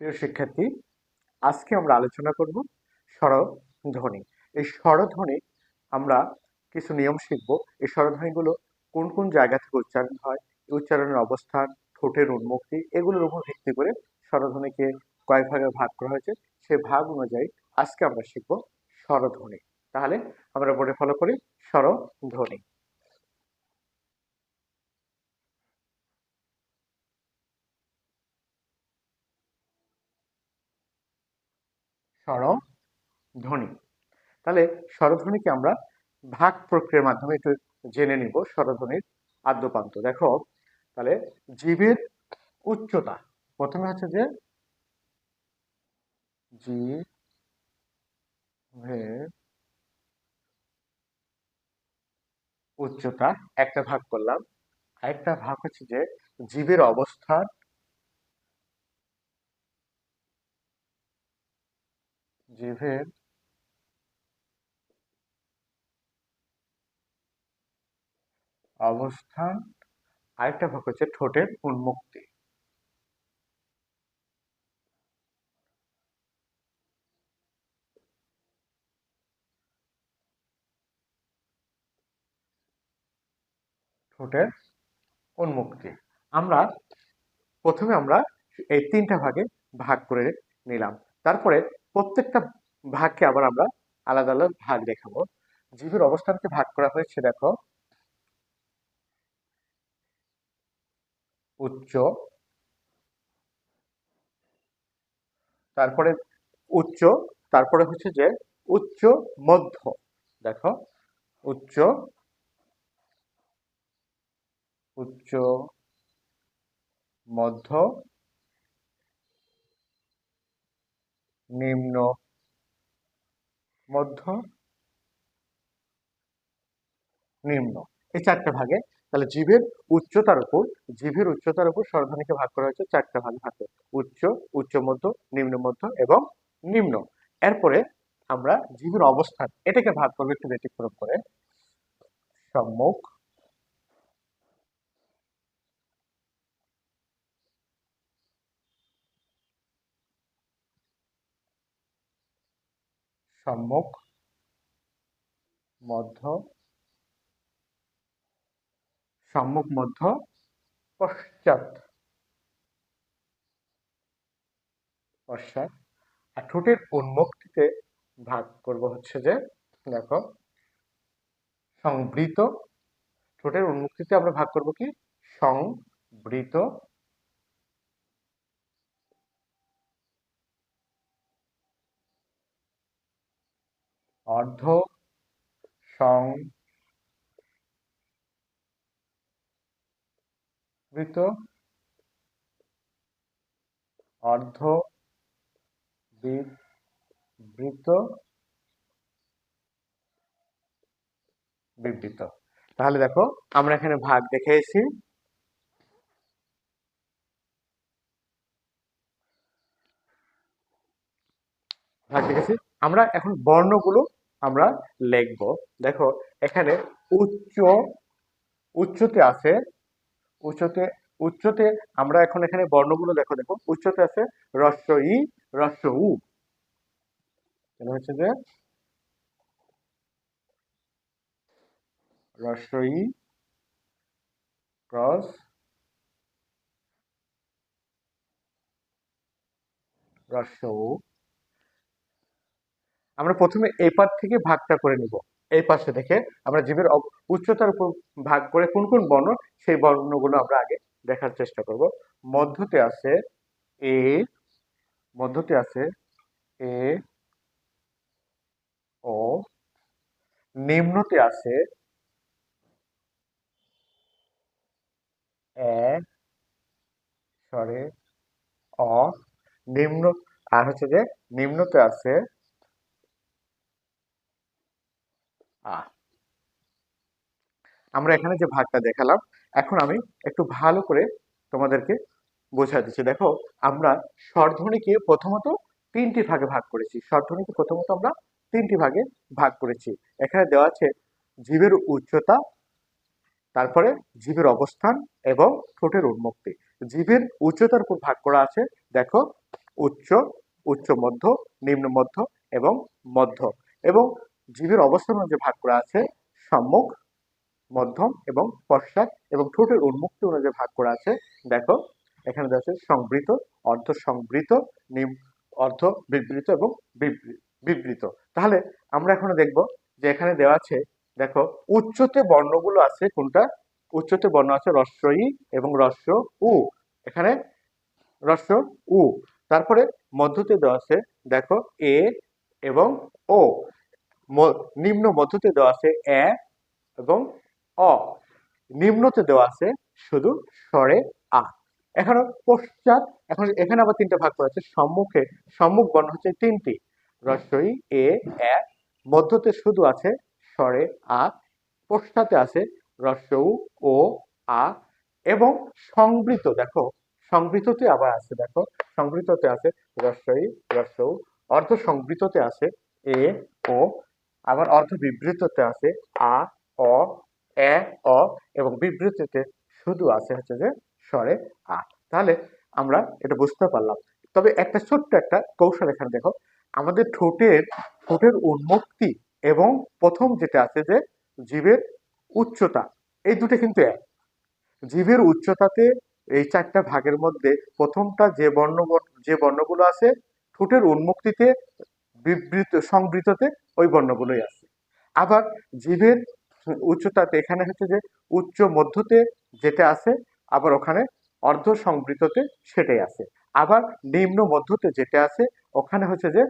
প্রিয় শিক্ষার্থী, আজকে আমরা আলোচনা করব স্বরধ্বনি। এই স্বরধ্বনি আমরা কিছু নিয়ম শিখব। এই স্বরধ্বনিগুলো কোন কোন জায়গা থেকে উচ্চারণ হয়, এই উচ্চারণের অবস্থান, ঠোঁটের উন্মুক্তি, এগুলোর উপর ভিত্তি করে স্বরধ্বনিকে কয়েক ভাগে ভাগ করা হয়েছে। সেই ভাগ অনুযায়ী আজকে আমরা শিখব স্বরধ্বনি। তাহলে আমরা বোর্ডে ফলো করি। স্বরধ্বনি, স্বরধ্বনি। তাহলে স্বরধ্বনিকে আমরা ভাগ প্রক্রিয়ার মাধ্যমে একটু জেনে নিব। স্বরধ্বনির আদ্যপান্ত দেখো। তাহলে জিভের উচ্চতা, প্রথমে হচ্ছে যে জিভের উচ্চতা একটা ভাগ করলাম। আরেকটা ভাগ হচ্ছে যে জিভের অবস্থান, জিভের অবস্থান, আরেকটা ভাগ হচ্ছে ঠোঁটের উন্মুক্তি। ঠোঁটের উন্মুক্তি আমরা আমরা এই তিনটা ভাগে ভাগ করে নিলাম। তারপরে প্রত্যেকটা ভাগকে আবার আমরা আলাদা আলাদা ভাগ দেখাবো। জীবের অবস্থানকে ভাগ করা হয়েছে দেখো, উচ্চ, তারপরে উচ্চ, তারপরে হচ্ছে যে উচ্চ মধ্য। দেখো, উচ্চ, উচ্চ মধ্য, নিম্ন মধ্য, নিম্ন, এই চারটা ভাগে। তাহলে জিভের উচ্চতার উপর স্বরধ্বনিকে ভাগ করা হয়েছে চারটা ভাগে ভাগ করে। উচ্চ, উচ্চ মধ্য, নিম্ন মধ্য এবং নিম্ন। এরপরে আমরা জিভের অবস্থান এটাকে ভাগ করবো একটু ব্যতিক্রম করে। সম্মুখ, সম্মুখ, মধ্য, সম্মুখ মধ্য, পশ্চাৎ, পশ্চাৎ। আর ঠোঁটের উন্মুক্তিতে ভাগ করব হচ্ছে যে দেখো, সংবৃত। ঠোঁটের উন্মুক্তিতে আমরা ভাগ করব কি, সংবৃত, অর্ধ সংবৃত, অর্ধ বিবৃত, বিবৃত। তাহলে দেখো, আমরা এখানে ভাগ দেখেছি। ভাগ দেখেছি। আমরা এখন বর্ণগুলো আমরা লিখবো। দেখো, এখানে উচ্চ, উচ্চতে আছে, উচ্চতে, উচ্চতে আমরা এখন এখানে বর্ণগুলো দেখো, দেখো উচ্চতে আছে হ্রস্ব ই, হ্রস্ব উ। এটা হচ্ছে যে হ্রস্ব ই ক্রস হ্রস্ব উ। আমরা প্রথমে এই পাশ থেকে ভাগটা করে নিব। এই পাশে থেকে আমরা জীবের উচ্চতার উপর ভাগ করে কোন কোন বর্ণ, সেই বর্ণগুলো আমরা আগে দেখার চেষ্টা করব। মধ্যতে আছে এ, মধ্যতে আছে এ ও, নিম্নতে আছে এ স্বরে অ, নিম্ন, আর হচ্ছে যে নিম্নতে আছে আ। আমরা এখানে যে ভাগটা দেখালাম, এখন আমি একটু ভালো করে তোমাদেরকে বোঝা দিচ্ছি। দেখো, আমরা স্বরধ্বনিকে প্রথমত তিনটি ভাগে ভাগ করেছি। স্বরধ্বনিকে প্রথমত আমরা তিনটি ভাগে ভাগ করেছি। এখানে দেওয়া আছে জীবের উচ্চতা, তারপরে জীবের অবস্থান এবং ঠোঁটের উন্মুক্তি। জীবের উচ্চতার উপর ভাগ করা আছে দেখো, উচ্চ, উচ্চ মধ্য, নিম্ন মধ্য এবং মধ্য। এবং জিভের অবস্থান অনুযায়ী ভাগ করা আছে সম্মুখ, মধ্যম এবং পশ্চাৎ, এবং ঠোঁটের উন্মুক্তি অনুযায়ী ভাগ করা আছে। দেখো এখানে দেওয়া আছে সংবৃত, অর্ধ সংবৃত, অর্ধ বিবৃত এবং বিবৃত। তাহলে আমরা এখন দেখব যে এখানে দেওয়া আছে, দেখো উচ্চতে বর্ণগুলো আছে কোনটা, উচ্চতে বর্ণ আছে হ্রস্ব ই এবং হ্রস্ব উ, এখানে হ্রস্ব উ। তারপরে মধ্যতে দেওয়া আছে দেখো এ এবং ও, নিম্ন মধ্যতে দেওয়া আছে এ এবং অ, নিম্নতে দেওয়া আছে শুধু স্বরে আ। এখন পশ্চাৎ, এখন এখানে আবার তিনটা ভাগ করা আছে। সম্মুখে, সম্মুখ বর্ণ হচ্ছে তিনটি, হ্রস্বই এ এ, মধ্যতে শুধু আছে স্বরে আ, পশ্চাতে আছে হ্রস্ব ও আ, এবং সংবৃত, দেখো সংবৃততে আবার আছে, দেখো সংবৃততে আছে হ্রস্বই হ্রস্ব উ, অর্ধ সংবৃততে আছে এ ও, আবার অর্ধ বিবৃততে আছে আ অ এ অ, এবং বিবৃতিতে শুধু আছে হচ্ছে যে স্বরে আ। তাহলে আমরা এটা বুঝতে পারলাম। তবে একটা ছোট্ট একটা কৌশল এখানে দেখো, আমাদের ঠোঁটের ঠোঁটের উন্মুক্তি এবং প্রথম যেটা আছে যে জিভের উচ্চতা, এই দুটো কিন্তু এক। জিভের উচ্চতাতে এই চারটা ভাগের মধ্যে প্রথমটা যে বর্ণগুলো আছে, ঠোঁটের উন্মুক্তিতে সংবৃততে ওই বর্ণগুলোই আছে। আবার জিভের উচ্চতাতে এখানে হচ্ছে যে উচ্চ মধ্যতে যেটা আছে, আবার ওখানে অর্ধ সংবৃততে সেটাই আছে। আবার নিম্ন মধ্যতে যেটা আছে ওখানে হচ্ছে যে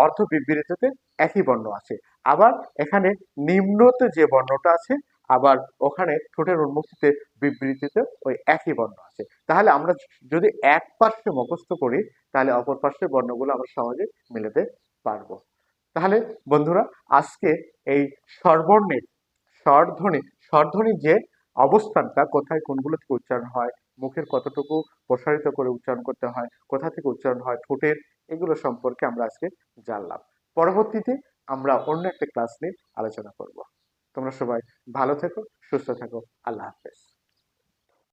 অর্ধ বিবৃততে একই বর্ণ আছে। আবার এখানে নিম্নতে যে বর্ণটা আছে, আবার ওখানে ঠোঁটের উন্মুক্তিতে বিবৃতিতে ওই একই বর্ণ আছে। তাহলে আমরা যদি এক পার্শ্বে মুখস্থ করি, তাহলে অপর পার্শ্বের বর্ণগুলো আমরা সহজে মিলাতে পারবো। তাহলে বন্ধুরা, আজকে এই স্বরবর্ণের স্বরধ্বনির যে অবস্থানটা, কোথায় কোনগুলো থেকে উচ্চারণ হয়, মুখের কতটুকু প্রসারিত করে উচ্চারণ করতে হয়, কোথা থেকে উচ্চারণ হয় ঠোঁটের, এগুলো সম্পর্কে আমরা আজকে জানলাম। পরবর্তীতে আমরা অন্য একটা ক্লাস নিয়ে আলোচনা করব। তোমরা সবাই ভালো থেকো, সুস্থ থাকো। আল্লাহ হাফেজ।